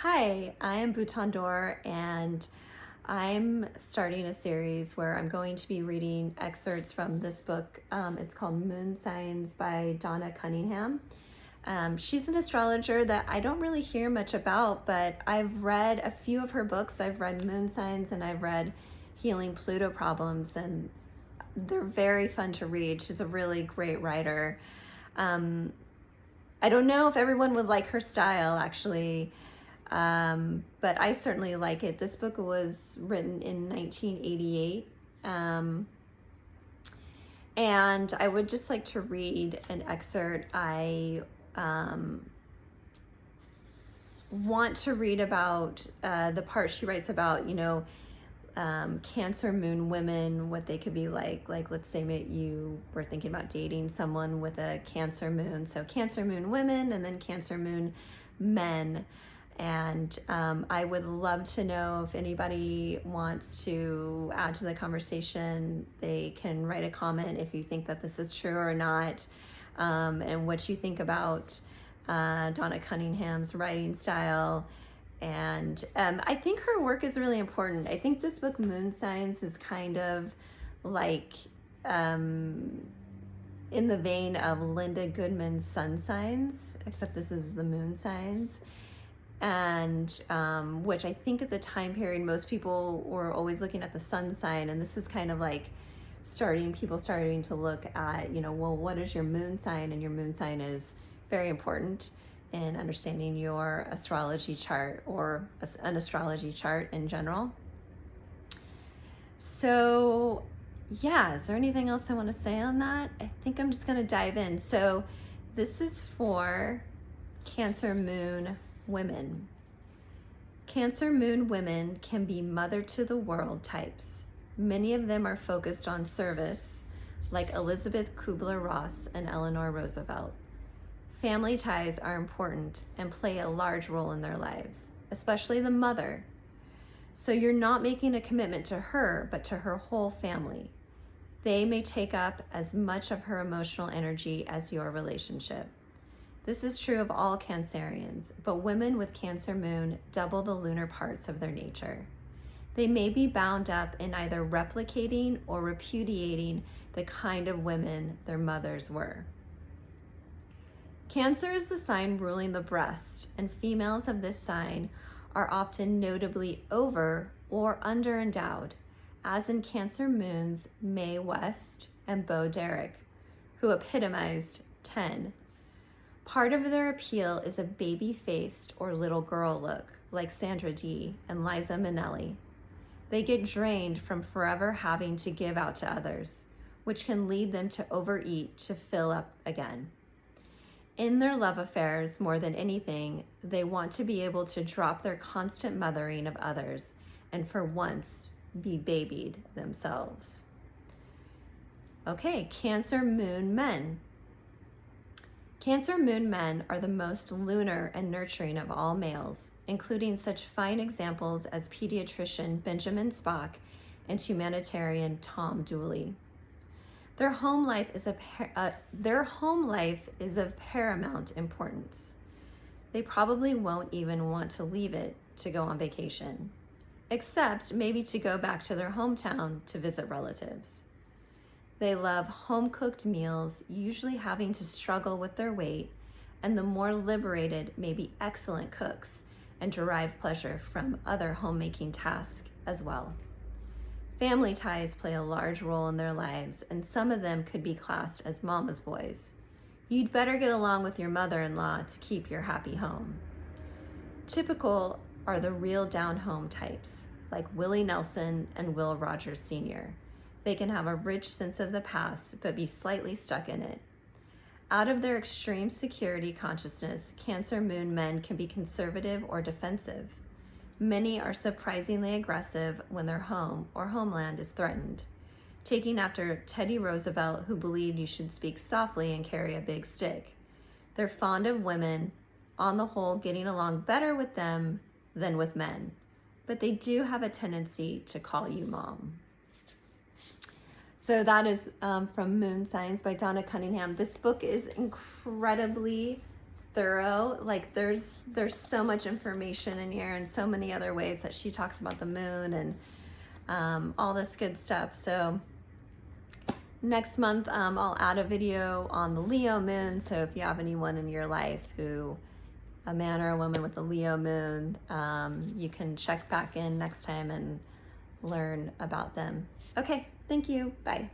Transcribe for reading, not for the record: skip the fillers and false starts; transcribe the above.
Hi, I am Bhutan Dor, and I'm starting a series where I'm going to be reading excerpts from this book. It's called Moon Signs by Donna Cunningham. She's an astrologer that I don't really hear much about, but I've read a few of her books. I've read Moon Signs and I've read Healing Pluto Problems, and they're very fun to read. She's a really great writer. I don't know if everyone would like her style, actually. But I certainly like it. This book was written in 1988. And I would just like to read an excerpt. I want to read about the part she writes about, Cancer moon women, what they could be like. Like, let's say you were thinking about dating someone with a Cancer moon. So Cancer moon women and then Cancer moon men. And I would love to know if anybody wants to add to the conversation. They can write a comment if you think that this is true or not, and what you think about Donna Cunningham's writing style. And I think her work is really important. I think this book, Moon Signs, is kind of like in the vein of Linda Goodman's Sun Signs, except this is the Moon Signs. And which I think at the time period, most people were always looking at the sun sign, and this is kind of like people starting to look at, well, what is your moon sign? And your moon sign is very important in understanding your astrology chart, or an astrology chart in general. So yeah, is there anything else I want to say on that? I think I'm just going to dive in. So this is for Cancer moon women. Cancer moon women can be mother to the world types. Many of them are focused on service, like Elizabeth Kubler-Ross and Eleanor Roosevelt. Family ties are important and play a large role in their lives, especially the mother. So you're not making a commitment to her, but to her whole family. They may take up as much of her emotional energy as your relationship. This is true of all Cancerians, but women with Cancer moon double the lunar parts of their nature. They may be bound up in either replicating or repudiating the kind of women their mothers were. Cancer is the sign ruling the breast, and females of this sign are often notably over or under endowed, as in Cancer moons Mae West and Bo Derek, who epitomized 10. Part of their appeal is a baby-faced or little girl look, like Sandra Dee and Liza Minnelli. They get drained from forever having to give out to others, which can lead them to overeat to fill up again. In their love affairs, more than anything, they want to be able to drop their constant mothering of others and for once be babied themselves. Okay, Cancer moon men. Cancer moon men are the most lunar and nurturing of all males, including such fine examples as pediatrician Benjamin Spock and humanitarian Tom Dooley. Their home life is of paramount importance. They probably won't even want to leave it to go on vacation, except maybe to go back to their hometown to visit relatives. They love home-cooked meals, usually having to struggle with their weight, and the more liberated may be excellent cooks and derive pleasure from other homemaking tasks as well. Family ties play a large role in their lives, and some of them could be classed as mama's boys. You'd better get along with your mother-in-law to keep your happy home. Typical are the real down-home types, like Willie Nelson and Will Rogers Sr. They can have a rich sense of the past, but be slightly stuck in it. Out of their extreme security consciousness, Cancer moon men can be conservative or defensive. Many are surprisingly aggressive when their home or homeland is threatened, taking after Teddy Roosevelt, who believed you should speak softly and carry a big stick. They're fond of women, on the whole getting along better with them than with men, but they do have a tendency to call you mom. So that is from Moon Signs by Donna Cunningham. This book is incredibly thorough. Like there's so much information in here and so many other ways that she talks about the moon and all this good stuff. So next month I'll add a video on the Leo moon. So if you have anyone in your life who, a man or a woman with a Leo moon, you can check back in next time and learn about them. Okay, thank you. Bye.